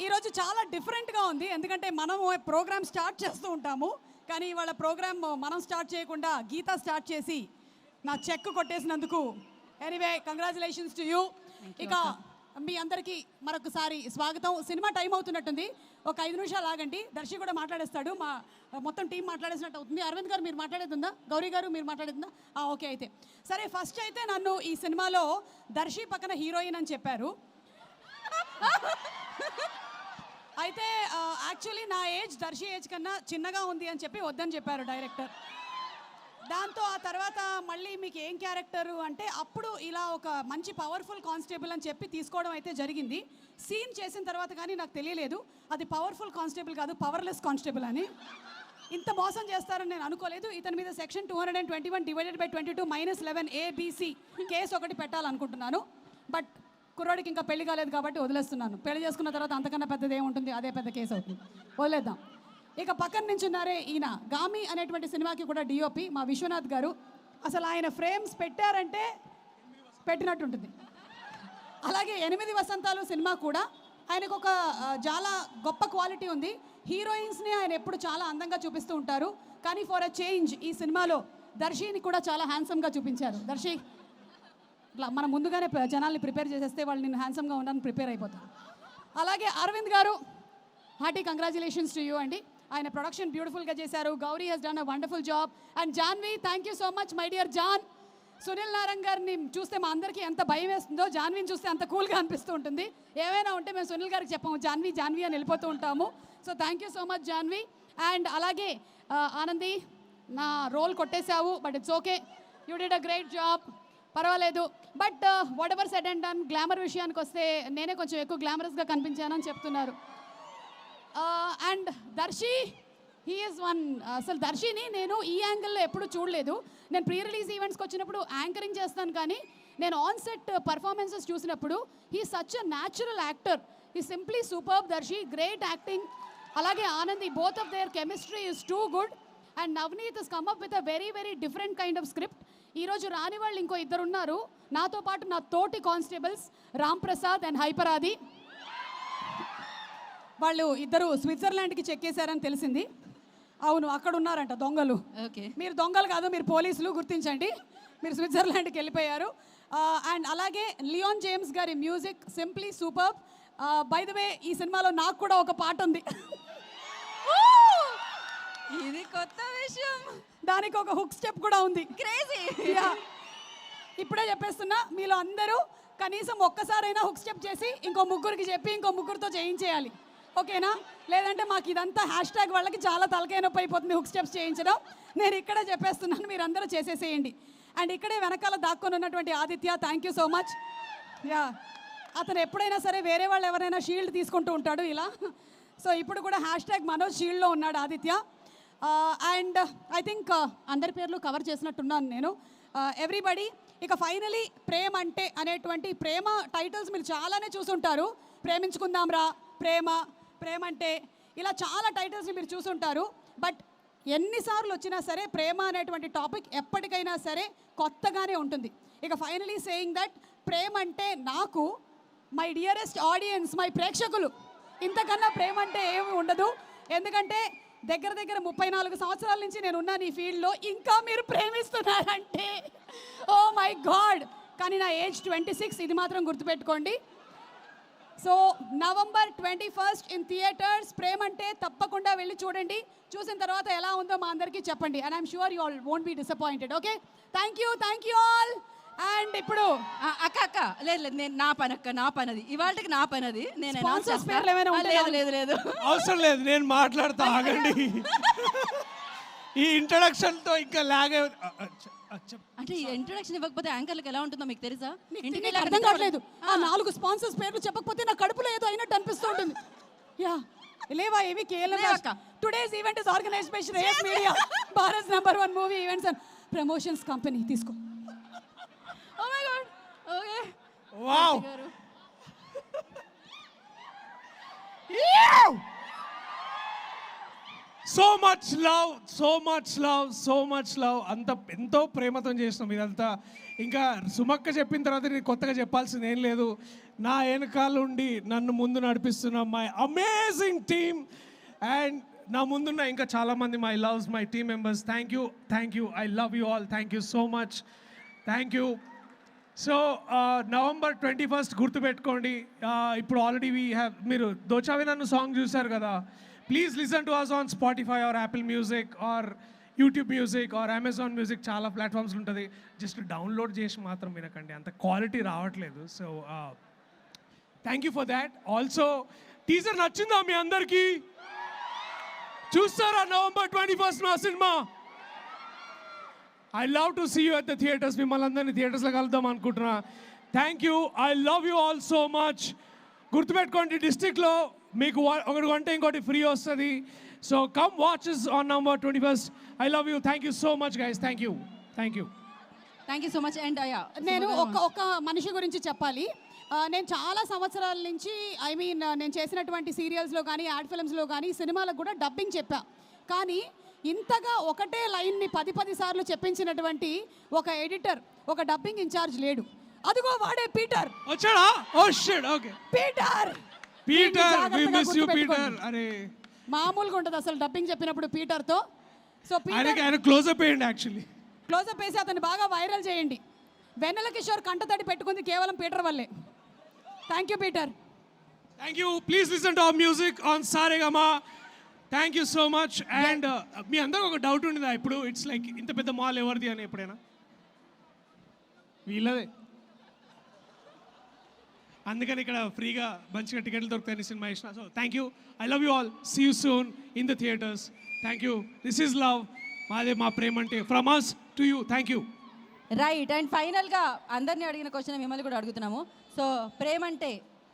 ఈరోజు చాలా డిఫరెంట్గా ఉంది, ఎందుకంటే మనము ప్రోగ్రామ్ స్టార్ట్ చేస్తూ ఉంటాము, కానీ ఇవాళ ప్రోగ్రామ్ మనం స్టార్ట్ చేయకుండా గీత స్టార్ట్ చేసి నా చెక్ కొట్టేసినందుకు ఎనీవే కంగ్రాచులేషన్స్ టు యూ. ఇక మీ అందరికీ మరొకసారి స్వాగతం. సినిమా టైం అవుతున్నట్టుంది, ఒక 5 నిమిషాలు ఆగండి. దర్శి కూడా మాట్లాడేస్తాడు, మా మొత్తం టీం మాట్లాడేసినట్టు అవుతుంది. అరవింద్ గారు మీరు మాట్లాడేదిందా? గౌరీ గారు మీరు మాట్లాడేదిందా? ఓకే, అయితే సరే. ఫస్ట్ అయితే నన్ను ఈ సినిమాలో దర్శి పక్కన హీరోయిన్ అని చెప్పారు. అయితే యాక్చువల్లీ నా ఏజ్ దర్శి ఏజ్ కన్నా చిన్నగా ఉంది అని చెప్పి వద్దని చెప్పారు డైరెక్టర్. దాంతో ఆ తర్వాత మళ్ళీ మీకు ఏం క్యారెక్టరు అంటే అప్పుడు ఇలా ఒక మంచి పవర్ఫుల్ కానిస్టేబుల్ అని చెప్పి తీసుకోవడం అయితే జరిగింది. సీన్ చేసిన తర్వాత కానీ నాకు తెలియలేదు అది పవర్ఫుల్ కానిస్టేబుల్ కాదు, పవర్లెస్ కానిస్టేబుల్ అని. ఇంత మోసం చేస్తారని నేను అనుకోలేదు. ఇతని మీద section 221 divided by 22 -11 ABC case ఒకటి పెట్టాలనుకుంటున్నాను. బట్ కుర్రాడికి ఇంకా పెళ్లి కాలేదు కాబట్టి వదిలేస్తున్నాను. పెళ్లి చేసుకున్న తర్వాత అంతకన్నా పెద్దది ఏముంటుంది, అదే పెద్ద కేసు అవుతుంది, వదిలేద్దాం. ఇక పక్కన నించున్నారే ఈయన గామి అనేటువంటి సినిమాకి కూడా డిఓపి మా విశ్వనాథ్ గారు. అసలు ఆయన ఫ్రేమ్స్ పెట్టారంటే పెట్టినట్టుంటుంది. అలాగే 8 వసంతాలు సినిమా కూడా ఆయనకు ఒక చాలా గొప్ప క్వాలిటీ ఉంది. హీరోయిన్స్ని ఆయన ఎప్పుడు చాలా అందంగా చూపిస్తూ ఉంటారు, కానీ ఫర్ అ చేంజ్ ఈ సినిమాలో దర్శిని కూడా చాలా హ్యాండ్సమ్గా చూపించారు. దర్శి ఇట్లా మనం ముందుగానే జనాల్ని ప్రిపేర్ చేసేస్తే వాళ్ళు నేను హ్యాండ్సమ్గా ఉండడానికి ప్రిపేర్ అయిపోతాను. అలాగే అరవింద్ గారు, హార్టీ కంగ్రాచులేషన్స్ టు యూ అండి. ఆయన ప్రొడక్షన్ బ్యూటిఫుల్గా చేశారు. Gowri he's done a wonderful job. And Janhvi, thank you so much my dear జాన్. సునీల్ నారాయణ్ గారిని చూస్తే మా అందరికీ ఎంత భయం వేస్తుందో, జాన్విని చూస్తే అంత కూల్గా అనిపిస్తూ ఉంటుంది. ఏమైనా ఉంటే మేము సునీల్ గారికి చెప్పాము జాన్వి జాన్వి అని వెళ్ళిపోతూ ఉంటాము. So thank you so much Janhvi. And అలాగే ఆనంది, నా రోల్ కొట్టేశావు, but it's okay, you did a great job, పర్వాలేదు. But whatever said and done, glamour విషయానికి వస్తే నేనే కొంచెం ఎక్కువ గ్లామరస్గా కనిపించానని చెప్తున్నారు. And Darshi, he is one. అసలు దర్శిని నేను ఈ యాంగిల్లో ఎప్పుడు చూడలేదు. నేను ప్రీ రిలీజ్ ఈవెంట్స్కి వచ్చినప్పుడు యాంకరింగ్ చేస్తాను, కానీ నేను ఆన్ సెట్ పర్ఫార్మెన్సెస్ చూసినప్పుడు he such a natural actor. He simply superb Darshi, great acting. అలాగే Anandi, both of their chemistry is too good. And Navneet has come up with a very very different kind of script. ఈరోజు రాని వాళ్ళు ఇంకో 2 ఉన్నారు నాతో పాటు, నా తోటి కానిస్టేబుల్స్ రామ్ ప్రసాద్ అండ్ హైపరాది. వాళ్ళు ఇద్దరు స్విట్జర్లాండ్కి చెక్కేశారని తెలిసింది. అవును, అక్కడ ఉన్నారంట దొంగలు. ఓకే, మీరు దొంగలు కాదు, మీరు పోలీసులు, గుర్తించండి. మీరు స్విట్జర్లాండ్కి వెళ్ళిపోయారు. అండ్ అలాగే లియాన్ జేమ్స్ గారి music simply super. By the way, ఈ సినిమాలో నాకు కూడా ఒక పాట ఉంది. ఇది కొత్త విషయం. దానికి ఒక హుక్ స్టెప్ కూడా ఉంది. క్రేజీ. ఇప్పుడే చెప్పేస్తున్నా, మీలో అందరూ కనీసం ఒక్కసారైనా హుక్ స్టెప్ చేసి ఇంకో ముగ్గురికి చెప్పి ఇంకో ముగ్గురితో చేయించేయాలి, ఓకేనా? లేదంటే మాకు ఇదంతా హ్యాష్ ట్యాగ్ వాళ్ళకి చాలా తలకాయ నొప్పి అయిపోతుంది హుక్ స్టెప్స్ చేయించడం. నేను ఇక్కడే చెప్పేస్తున్నాను, మీరు అందరూ చేసేసేయండి. అండ్ ఇక్కడే వెనకాల దాక్కొని ఉన్నటువంటి Aditya, thank you so much. Yeah, అతను ఎప్పుడైనా సరే వేరే వాళ్ళు ఎవరైనా షీల్డ్ తీసుకుంటూ ఉంటాడు ఇలా. సో ఇప్పుడు కూడా హ్యాష్ ట్యాగ్ మనోజ్ షీల్డ్లో ఉన్నాడు ఆదిత్య. అండ్ ఐ థింక్ అందరి పేర్లు కవర్ చేసినట్టున్నాను నేను. ఎవ్రీబడి, ఇక ఫైనలీ ప్రేమ అంటే అనేటువంటి ప్రేమ టైటిల్స్ మీరు చాలానే చూసుంటారు. ప్రేమించుకుందాం రా, ప్రేమ, ప్రేమ అంటే, ఇలా చాలా టైటిల్స్ని మీరు చూసుంటారు. బట్ ఎన్నిసార్లు వచ్చినా సరే ప్రేమ అనేటువంటి టాపిక్ ఎప్పటికైనా సరే కొత్తగానే ఉంటుంది. ఇక ఫైనలీ సేయింగ్ దట్ ప్రేమ అంటే నాకు, మై డియరెస్ట్ ఆడియన్స్, మై ప్రేక్షకులు, ఇంతకన్నా ప్రేమ అంటే ఏమి ఉండదు. ఎందుకంటే దగ్గర దగ్గర 34 సంవత్సరాల నుంచి నేను ఉన్నాను ఈ ఫీల్డ్లో, ఇంకా మీరు ప్రేమిస్తున్నారంటే ఓ మై గాడ్. కానీ నా ఏజ్ 26, ఇది మాత్రం గుర్తుపెట్టుకోండి. So November 21 in theatres. Premante తప్పకుండా వెళ్ళి చూడండి. చూసిన తర్వాత ఎలా ఉందో మా అందరికీ చెప్పండి. And I'm sure you all won't be disappointed. Okay, thank you all. And ఇప్పుడు అక్క లేదు నేను నా పని అది ఇవాళకి నా పని అది. నేను Sponsors పేర్లు ఏమైనా ఉంటాయా? లేదు అవసరం లేదు, నేను మాట్లాడతా, ఆగండి. ఈ ఇంట్రడక్షన్తో ఇంకా లాగే. అంటే ఇంట్రొడక్షన్ ఇవ్వకపోతే యాంకర్లకు ఎలా ఉంటుందో మీకు తెలుసా? ఇంటికి అర్థం కావట్లేదు. ఆ 4 స్పాన్సర్స్ పేర్లు చెప్పకపోతే నా కడుపులో ఏదో అయినట్టు అనిపిస్తూ ఉంటుంది. యా, లేవా ఏవి కేఎల్ఎం. Today's event is organized by Shreyas media, Bharat #1 movie events and promotions company. తీసుకో. Oh my god. Okay, wow. So much love. అంత ఎంతో ప్రేమతో చేసినాం ఇదంతా. ఇంకా సుమక్క చెప్పిన తర్వాత నేను కొత్తగా చెప్పాల్సింది ఏం లేదు. నా వెనకాలండి నన్ను ముందు నడిపిస్తున్న మై అమేజింగ్ టీమ్, అండ్ నా ముందున్న ఇంకా చాలామంది my loves, my team members. Thank you. I love you all. Thank you so much. Thank you. So November 21 గుర్తుపెట్టుకోండి. ఇప్పుడు ఆల్రెడీ మీరు దోచావి నన్ను సాంగ్ చూశారు కదా. Please listen to us on Spotify or Apple Music or YouTube Music or Amazon Music. చాలా ప్లాట్ఫామ్స్ ఉంటుంది. జస్ట్ డౌన్లోడ్ చేసి మాత్రం వినకండి, అంత క్వాలిటీ రావట్లేదు. So thank you for that. Also teaser నచ్చిందా మీ అందరికీ? చూస్తారా నవంబర్ 21 నా సినిమా? I love to see you at the theatres. మిమ్మల్ని అందరినీ థియేటర్స్లో కలుద్దాం అనుకుంటున్నా. Thank you. I love you all so much. గుర్తుపెట్టుకోండి, డిస్ట్రిక్ట్లో మీకు ఒకటి కొంటే ఇంకోటి ఫ్రీ వస్తుంది. So come watches on November 21. I love you. Thank you so much guys. Thank you so much. And నేను ఒక మనిషి గురించి చెప్పాలి. నేను చాలా సంవత్సరాల నుంచి నేను చేసినటువంటి సీరియల్స్లో కానీ యాడ్ ఫిల్మ్స్లో కానీ సినిమాలకు కూడా డబ్బింగ్ చెప్పా. కానీ ఇంతగా ఒకటే లైన్ని 10 సార్లు చెప్పించినటువంటి ఒక ఎడిటర్, ఒక డబ్బింగ్ ఇన్ఛార్జ్ లేడు. అదిగో వాడే పీటర్ వచ్చాడా? Oh shit. Okay, Peter we miss you Peter. అరే మామూలుగా ఉంటుంది అసలు డబ్బింగ్ చెప్పినప్పుడు పీటర్తో. సో ఆయన క్లోజప్ వేయండి, యాక్చువల్లీ క్లోజప్ వేసి అతన్ని బాగా వైరల్ చేయండి. వెన్నెల కిషోర్ కంటతడి పెట్టుకుంది కేవలం పీటర్ వల్లే. Thank you Peter. Thank you. Please listen to our music on Saregama. Thank you so much. And మీ అందరూ ఒక డౌట్ ఉండదా ఇప్పుడు? ఇట్స్ లైక్ ఇంత పెద్ద మాల్ ఎవరిది అని ఎప్పుడైనా? వీళ్ళదే. అందుకని ఇక్కడ ఫ్రీగా మంచిగా టికెట్లు దొరుకుతాయని సినిమా ఇచ్చిన. So thank you. I love you all. See you soon in the theatres. Thank you. This is love. మాదే మా ప్రేమ అంటే. From us to you. Thank you. Right. And ఫైనల్గా అందరినీ అడిగిన క్వశ్చన్ మిమ్మల్ని కూడా అడుగుతున్నాము. సో ప్రేమ అంటే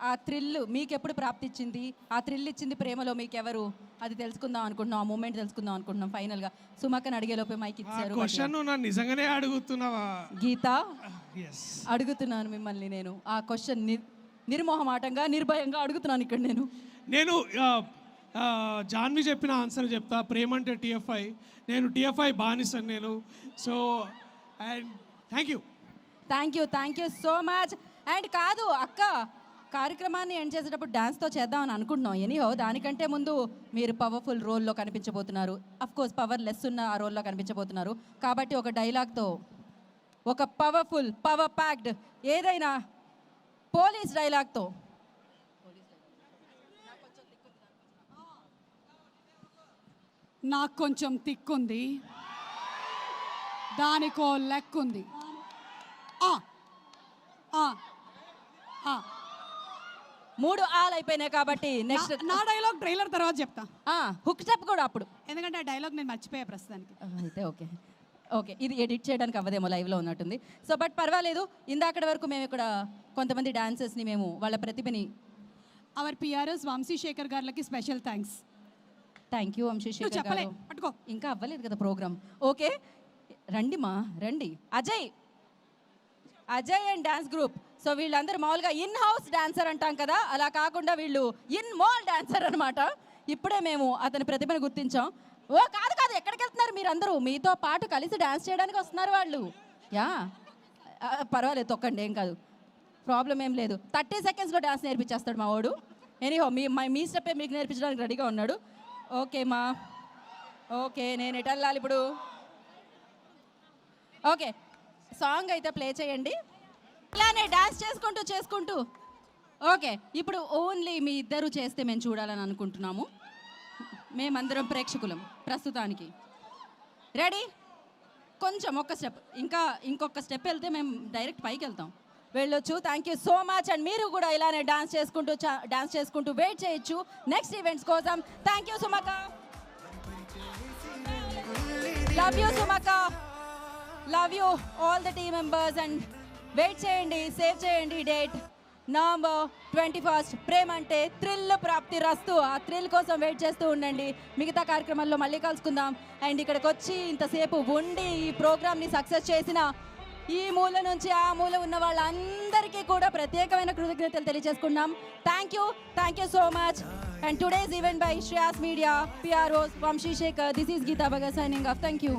ఆ థ్రిల్ మీకు ఎప్పుడు ప్రాప్తిచ్చింది? ఆ థ్రిల్ ఇచ్చింది ప్రేమలో మీకు ఎవరు? అది తెలుసుకుందాం అనుకుంటున్నాం, ఆ మూమెంట్ తెలుసుకుందాం అనుకుంటున్నాం. ఫైనల్గా సుమక్కని అడిగే లోపే మైక్ ఇచ్చారు. క్వశ్చన్ నన్ను నిజంగానే అడుగుతున్నావా గీత? అడుగుతున్నాను మిమ్మల్ని నేను. ఆ క్వశ్చన్ నిర్మోహమాటంగా నిర్భయంగా అడుగుతున్నాను ఇక్కడ నేను జాన్వి చెప్పిన ఆన్సర్ చెప్తా. ప్రేమ అంటే TFI. నేను TFI బానిసను నేను. So and thank you so much. And కాదు అక్క, కార్యక్రమాన్ని ఎండ్ చేసేటప్పుడు డ్యాన్స్తో చేద్దామని అనుకుంటున్నాం. ఎనీహో దానికంటే ముందు మీరు పవర్ఫుల్ రోల్లో కనిపించబోతున్నారు. అఫ్కోర్స్ పవర్ లెస్ ఉన్న ఆ రోల్లో కనిపించబోతున్నారు. కాబట్టి ఒక డైలాగ్తో, ఒక పవర్ఫుల్ పవర్ ప్యాక్డ్ ఏదైనా పోలీస్ డైలాగ్తో. నాకు కొంచెం తిక్కుంది, దానికో లెక్కుంది. 3 ఆల్ అయిపోయినాయి కాబట్టి నెక్స్ట్ నా డైలాగ్ ట్రైలర్ తర్వాత చెప్తా. హుక్ స్టెప్ కూడా అప్పుడు, ఎందుకంటే ఆ డైలాగ్ నేను మర్చిపోయా ప్రస్తుతానికి. అయితే ఓకే ఓకే, ఇది ఎడిట్ చేయడానికి అవ్వదేమో, లైవ్లో ఉన్నట్టుంది. సో బట్ పర్వాలేదు, ఇందాకటి వరకు మేము ఇక్కడ కొంతమంది డాన్సర్స్ని మేము వాళ్ళ ప్రతిభని అవర్ పిఆర్ఎస్ వంశీశేఖర్ గారికి special thanks. Thank you Vamsi Sekhar చెప్పలే, గారు. పట్టుకో. ఇంకా అవ్వలేదు కదా ప్రోగ్రామ్. ఓకే రండి మా రండి. Ajay and dance group. So వీళ్ళందరూ మామూలుగా ఇన్ హౌస్ డాన్సర్ అంటాం కదా, అలా కాకుండా వీళ్ళు ఇన్ మాల్ డాన్సర్ అనమాట. ఇప్పుడే మేము అతని ప్రతిభను గుర్తించాం. ఓ కాదు కాదు, ఎక్కడికి వెళ్తున్నారు మీరందరూ? మీతో పాటు కలిసి డాన్స్ చేయడానికి వస్తున్నారు వాళ్ళు. యా పర్వాలేదు, తొక్కండి, ఏం కాదు, ప్రాబ్లం ఏం లేదు. 30 సెకండ్స్లో డాన్స్ నేర్పించేస్తాడు మా వాడు. ఎనీహో మీ స్టెప్పే మీకు నేర్పించడానికి రెడీగా ఉన్నాడు. ఓకే మా, ఓకే నేను ఎటు వెళ్ళాలి ఇప్పుడు? ఓకే సాంగ్ అయితే ప్లే చేయండి, ఇలానే డాన్స్ చేసుకుంటూ. ఓకే ఇప్పుడు ఓన్లీ మీ ఇద్దరు చేస్తే మేము చూడాలని అనుకుంటున్నాము. మేమందరం ప్రేక్షకులం ప్రస్తుతానికి. రెడీ? కొంచెం ఒక్క స్టెప్, ఇంకొక స్టెప్ వెళ్తే మేము డైరెక్ట్ పైకి వెళ్తాం. వెళ్ళొచ్చు. Thank you so much. And మీరు కూడా ఇలానే డాన్స్ చేసుకుంటూ వెయిట్ చేయొచ్చు నెక్స్ట్ ఈవెంట్స్ కోసం. థ్యాంక్ యూ సుమక్క, లవ్ యూ సుమక్క, love you all the team members. And wait చేయండి, సేవ్ చేయండి date November 21st. Premante thrill ప్రాప్తి రస్తు. ఆ థ్రిల్ కోసం వెయిట్ చేస్తూ ఉండండి. మిగతా కార్యక్రమాల్లో మళ్ళీ కలుసుకుందాం. అండ్ ఇక్కడికి వచ్చి ఇంతసేపు ఉండి ఈ ప్రోగ్రామ్ని సక్సెస్ చేసిన ఈ మూల నుంచి ఆ మూల ఉన్న వాళ్ళందరికీ కూడా ప్రత్యేకమైన కృతజ్ఞతలు తెలియజేసుకున్నాం. Thank you so much. And today's event by Shreyas media, PROs Vamshi Shekhar. This is Geeta Bhagat signing off. Thank you.